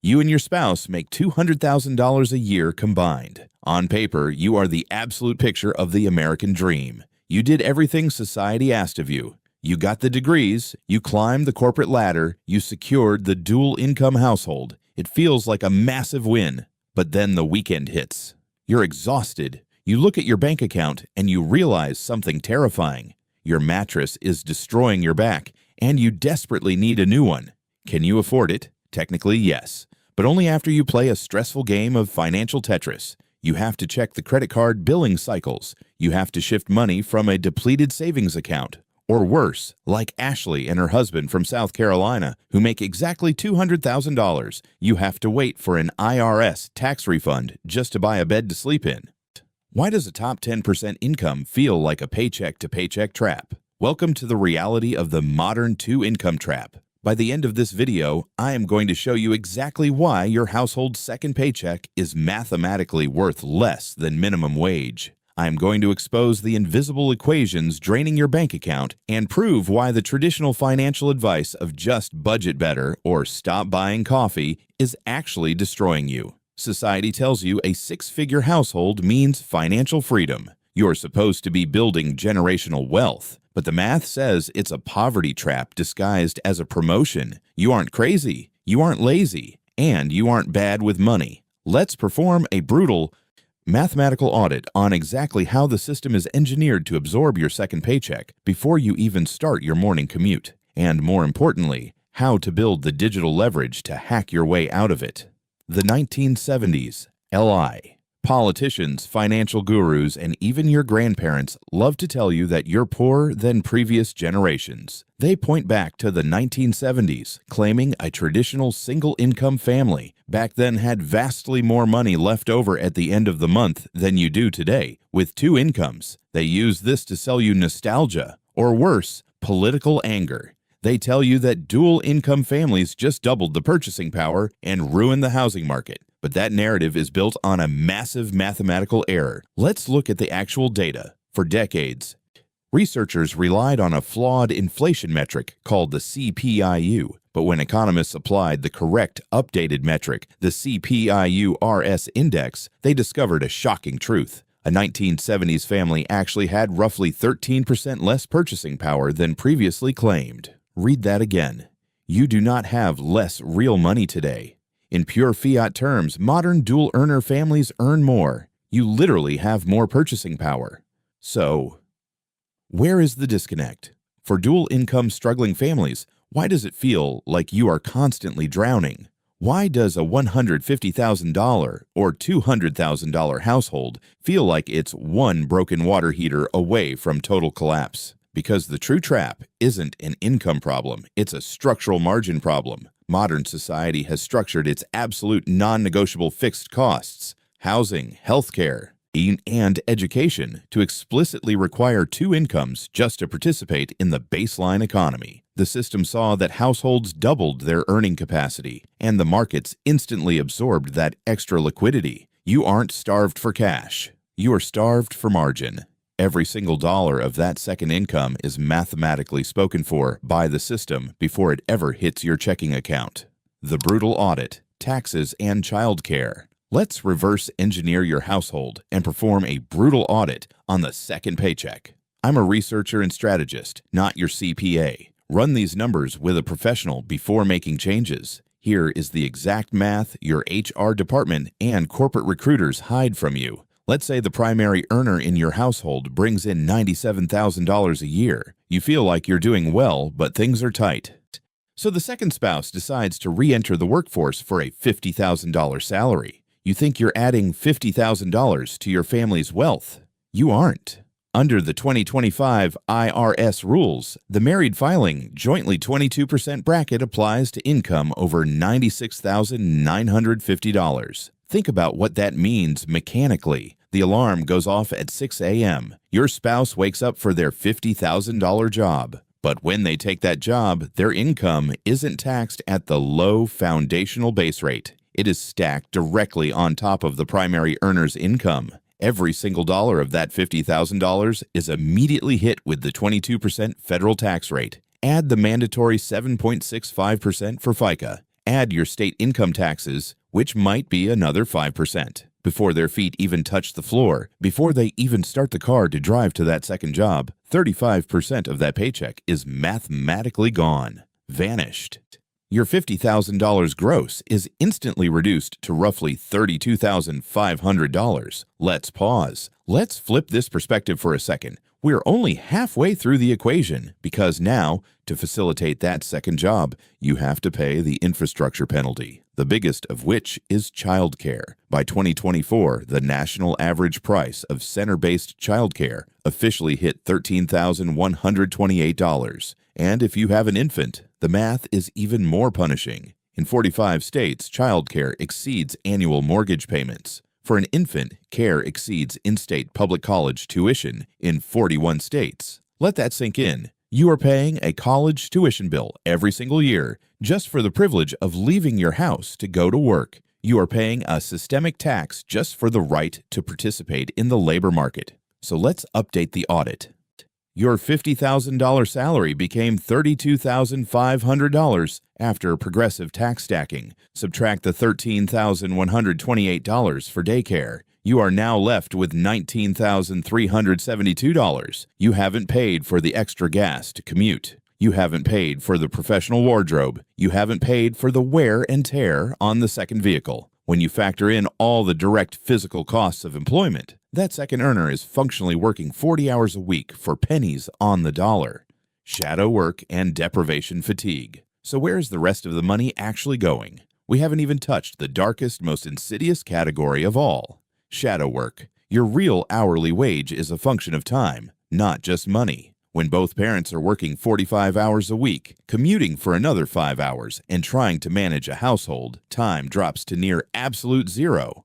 You and your spouse make $200,000 a year combined. On paper, you are the absolute picture of the American dream. You did everything society asked of you. You got the degrees, you climbed the corporate ladder, you secured the dual-income household. It feels like a massive win. But then the weekend hits. You're exhausted. You look at your bank account and you realize something terrifying. Your mattress is destroying your back, and you desperately need a new one. Can you afford it? Technically, yes. But only after you play a stressful game of financial Tetris. You have to check the credit card billing cycles. You have to shift money from a depleted savings account. Or worse, like Ashley and her husband from South Carolina, who make exactly $200,000, you have to wait for an IRS tax refund just to buy a bed to sleep in. Why does a top 10% income feel like a paycheck-to-paycheck trap? Welcome to the reality of the modern two-income trap. By the end of this video, I am going to show you exactly why your household's second paycheck is mathematically worth less than minimum wage. I am going to expose the invisible equations draining your bank account and prove why the traditional financial advice of just budget better or stop buying coffee is actually destroying you. Society tells you a six-figure household means financial freedom. You're supposed to be building generational wealth, but the math says it's a poverty trap disguised as a promotion. You aren't crazy, you aren't lazy, and you aren't bad with money. Let's perform a brutal mathematical audit on exactly how the system is engineered to absorb your second paycheck before you even start your morning commute. And more importantly, how to build the digital leverage to hack your way out of it. The 1970s, LI. Politicians, financial gurus, and even your grandparents love to tell you that you're poorer than previous generations. They point back to the 1970s, claiming a traditional single-income family back then had vastly more money left over at the end of the month than you do today, with two incomes. They use this to sell you nostalgia, or worse, political anger. They tell you that dual-income families just doubled the purchasing power and ruined the housing market. But that narrative is built on a massive mathematical error. Let's look at the actual data. For decades, researchers relied on a flawed inflation metric called the CPIU. But when economists applied the correct updated metric, the CPIU-RS index, they discovered a shocking truth. A 1970s family actually had roughly 13% less purchasing power than previously claimed. Read that again. You do not have less real money today. In pure fiat terms, modern dual-earner families earn more. You literally have more purchasing power. So, where is the disconnect? For dual-income struggling families, why does it feel like you are constantly drowning? Why does a $150,000 or $200,000 household feel like it's one broken water heater away from total collapse? Because the true trap isn't an income problem, it's a structural margin problem. Modern society has structured its absolute non-negotiable fixed costs, housing, healthcare, and education, to explicitly require two incomes just to participate in the baseline economy. The system saw that households doubled their earning capacity, and the markets instantly absorbed that extra liquidity. You aren't starved for cash. You are starved for margin. Every single dollar of that second income is mathematically spoken for by the system before it ever hits your checking account. The brutal audit, taxes, and childcare. Let's reverse engineer your household and perform a brutal audit on the second paycheck. I'm a researcher and strategist, not your CPA. Run these numbers with a professional before making changes. Here is the exact math your HR department and corporate recruiters hide from you. Let's say the primary earner in your household brings in $97,000 a year. You feel like you're doing well, but things are tight. So the second spouse decides to re-enter the workforce for a $50,000 salary. You think you're adding $50,000 to your family's wealth. You aren't. Under the 2025 IRS rules, the married filing jointly 22% bracket applies to income over $96,950. Think about what that means mechanically. The alarm goes off at 6 a.m. Your spouse wakes up for their $50,000 job. But when they take that job, their income isn't taxed at the low foundational base rate. It is stacked directly on top of the primary earner's income. Every single dollar of that $50,000 is immediately hit with the 22% federal tax rate. Add the mandatory 7.65% for FICA. Add your state income taxes, which might be another 5%. Before their feet even touch the floor, before they even start the car to drive to that second job, 35% of that paycheck is mathematically gone, vanished. Your $50,000 gross is instantly reduced to roughly $32,500. Let's pause. Let's flip this perspective for a second. We're only halfway through the equation because now, to facilitate that second job, you have to pay the infrastructure penalty, the biggest of which is childcare. By 2024, the national average price of center-based childcare officially hit $13,128. And if you have an infant, the math is even more punishing. In 45 states, childcare exceeds annual mortgage payments. For an infant, care exceeds in-state public college tuition in 41 states. Let that sink in. You are paying a college tuition bill every single year just for the privilege of leaving your house to go to work. You are paying a systemic tax just for the right to participate in the labor market. So let's update the audit. Your $50,000 salary became $32,500 after progressive tax stacking. Subtract the $13,128 for daycare. You are now left with $19,372. You haven't paid for the extra gas to commute. You haven't paid for the professional wardrobe. You haven't paid for the wear and tear on the second vehicle. When you factor in all the direct physical costs of employment, that second earner is functionally working 40 hours a week for pennies on the dollar. Shadow work and deprivation fatigue. So where's the rest of the money actually going? We haven't even touched the darkest, most insidious category of all. Shadow work. Your real hourly wage is a function of time, not just money. When both parents are working 45 hours a week, commuting for another 5 hours, and trying to manage a household, time drops to near absolute zero.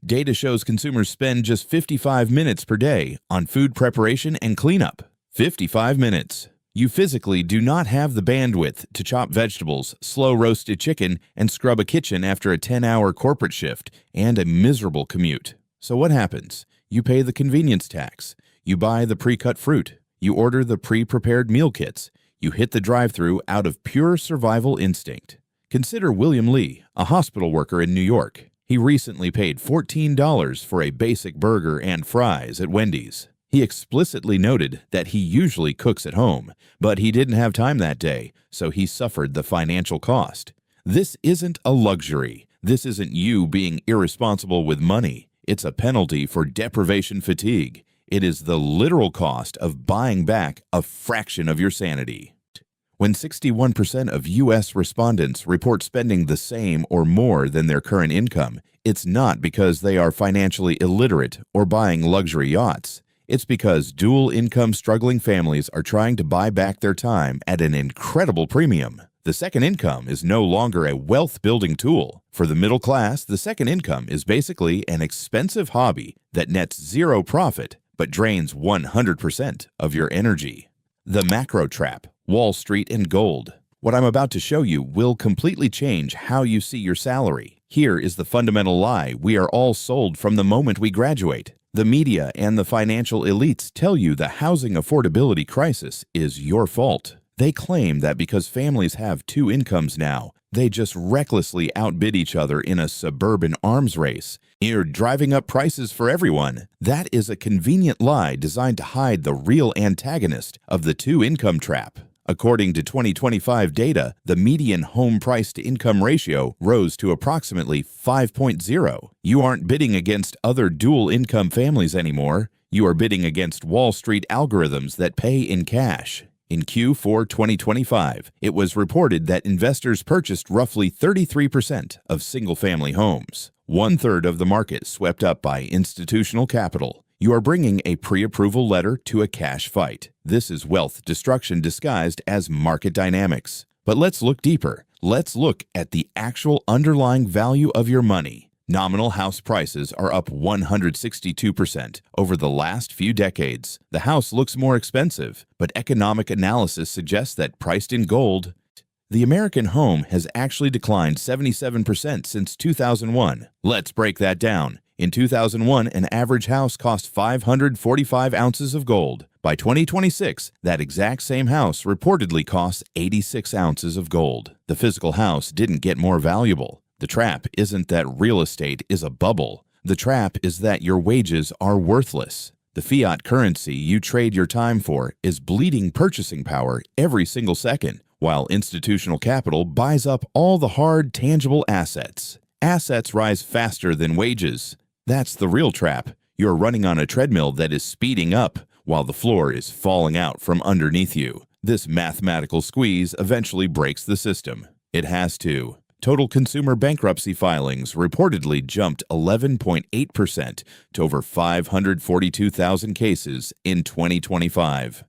Data shows consumers spend just 55 minutes per day on food preparation and cleanup. 55 minutes. You physically do not have the bandwidth to chop vegetables, slow roasted chicken, and scrub a kitchen after a 10-hour corporate shift and a miserable commute. So what happens? You pay the convenience tax. You buy the pre-cut fruit. You order the pre-prepared meal kits. You hit the drive-thru out of pure survival instinct. Consider William Lee, a hospital worker in New York. He recently paid $14 for a basic burger and fries at Wendy's. He explicitly noted that he usually cooks at home, but he didn't have time that day, so he suffered the financial cost. This isn't a luxury. This isn't you being irresponsible with money. It's a penalty for deprivation fatigue. It is the literal cost of buying back a fraction of your sanity. When 61% of U.S. respondents report spending the same or more than their current income, it's not because they are financially illiterate or buying luxury yachts. It's because dual-income struggling families are trying to buy back their time at an incredible premium. The second income is no longer a wealth-building tool. For the middle class, the second income is basically an expensive hobby that nets zero profit but drains 100% of your energy. The macro trap, Wall Street and gold. What I'm about to show you will completely change how you see your salary. Here is the fundamental lie we are all sold from the moment we graduate. The media and the financial elites tell you the housing affordability crisis is your fault. They claim that because families have two incomes now, they just recklessly outbid each other in a suburban arms race. You're driving up prices for everyone. That is a convenient lie designed to hide the real antagonist of the two-income trap. According to 2025 data, the median home price-to-income ratio rose to approximately 5.0. You aren't bidding against other dual-income families anymore. You are bidding against Wall Street algorithms that pay in cash. In Q4 2025, it was reported that investors purchased roughly 33% of single-family homes. One-third of the market swept up by institutional capital. You are bringing a pre-approval letter to a cash fight. This is wealth destruction disguised as market dynamics. But let's look deeper. Let's look at the actual underlying value of your money. Nominal house prices are up 162% over the last few decades. The house looks more expensive, but economic analysis suggests that priced in gold, the American home has actually declined 77% since 2001. Let's break that down. In 2001, an average house cost 545 ounces of gold. By 2026, that exact same house reportedly costs 86 ounces of gold. The physical house didn't get more valuable. The trap isn't that real estate is a bubble. The trap is that your wages are worthless. The fiat currency you trade your time for is bleeding purchasing power every single second, while institutional capital buys up all the hard, tangible assets. Assets rise faster than wages. That's the real trap. You're running on a treadmill that is speeding up while the floor is falling out from underneath you. This mathematical squeeze eventually breaks the system. It has to. Total consumer bankruptcy filings reportedly jumped 11.8% to over 542,000 cases in 2025.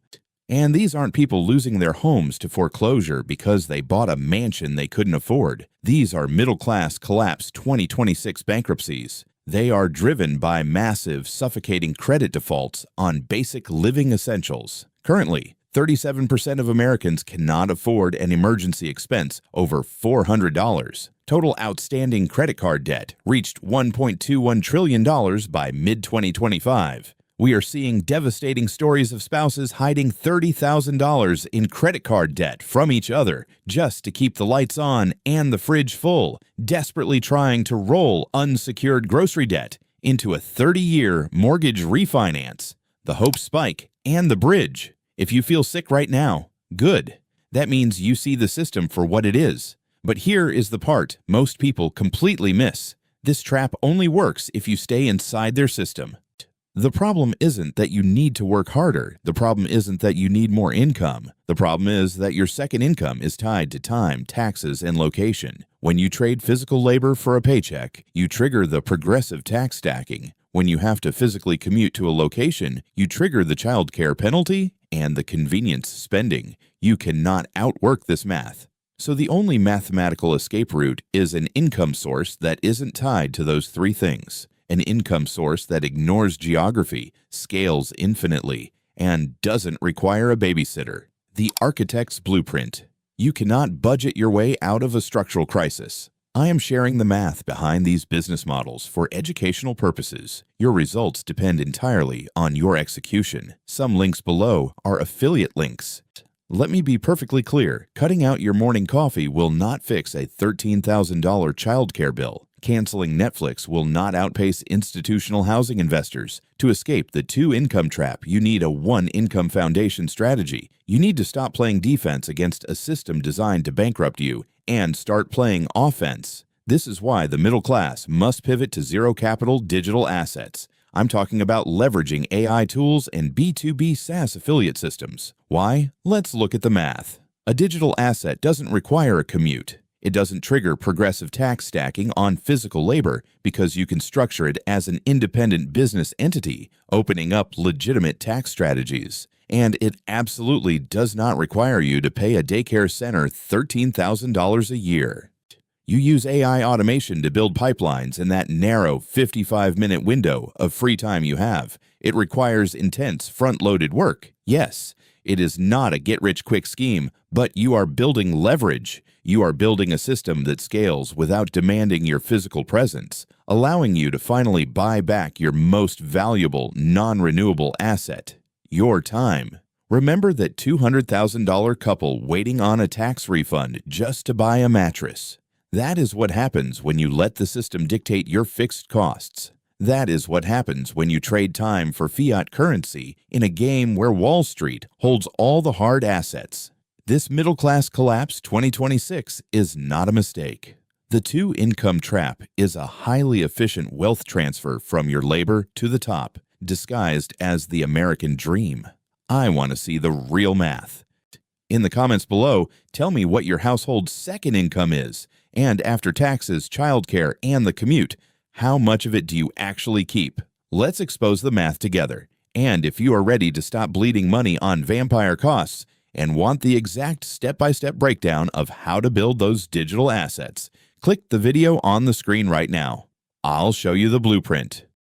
And these aren't people losing their homes to foreclosure because they bought a mansion they couldn't afford. These are middle-class collapse 2026 bankruptcies. They are driven by massive, suffocating credit defaults on basic living essentials. Currently, 37% of Americans cannot afford an emergency expense over $400. Total outstanding credit card debt reached $1.21 trillion by mid-2025. We are seeing devastating stories of spouses hiding $30,000 in credit card debt from each other just to keep the lights on and the fridge full, desperately trying to roll unsecured grocery debt into a 30-year mortgage refinance. The hope spike and the bridge. If you feel sick right now, good. That means you see the system for what it is. But here is the part most people completely miss. This trap only works if you stay inside their system. The problem isn't that you need to work harder. The problem isn't that you need more income. The problem is that your second income is tied to time, taxes, and location. When you trade physical labor for a paycheck, you trigger the progressive tax stacking. When you have to physically commute to a location, you trigger the childcare penalty and the convenience spending. You cannot outwork this math. So the only mathematical escape route is an income source that isn't tied to those three things. An income source that ignores geography, scales infinitely, and doesn't require a babysitter. The architect's blueprint. You cannot budget your way out of a structural crisis. I am sharing the math behind these business models for educational purposes. Your results depend entirely on your execution. Some links below are affiliate links. Let me be perfectly clear. Cutting out your morning coffee will not fix a $13,000 childcare bill. Canceling Netflix will not outpace institutional housing investors. To escape the two-income trap, you need a one-income foundation strategy. You need to stop playing defense against a system designed to bankrupt you and start playing offense. This is why the middle class must pivot to zero-capital digital assets. I'm talking about leveraging AI tools and B2B SaaS affiliate systems. Why? Let's look at the math. A digital asset doesn't require a commute. It doesn't trigger progressive tax stacking on physical labor because you can structure it as an independent business entity, opening up legitimate tax strategies. And it absolutely does not require you to pay a daycare center $13,000 a year. You use AI automation to build pipelines in that narrow 55-minute window of free time you have. It requires intense front-loaded work. Yes, it is not a get-rich-quick scheme, but you are building leverage. You are building a system that scales without demanding your physical presence, allowing you to finally buy back your most valuable, non-renewable asset, your time. Remember that $200,000 couple waiting on a tax refund just to buy a mattress. That is what happens when you let the system dictate your fixed costs. That is what happens when you trade time for fiat currency in a game where Wall Street holds all the hard assets. This middle-class collapse 2026 is not a mistake. The two-income trap is a highly efficient wealth transfer from your labor to the top, disguised as the American dream. I want to see the real math. In the comments below, tell me what your household's second income is, and after taxes, childcare, and the commute, how much of it do you actually keep? Let's expose the math together. And if you are ready to stop bleeding money on vampire costs and want the exact step-by-step breakdown of how to build those digital assets, click the video on the screen right now. I'll show you the blueprint.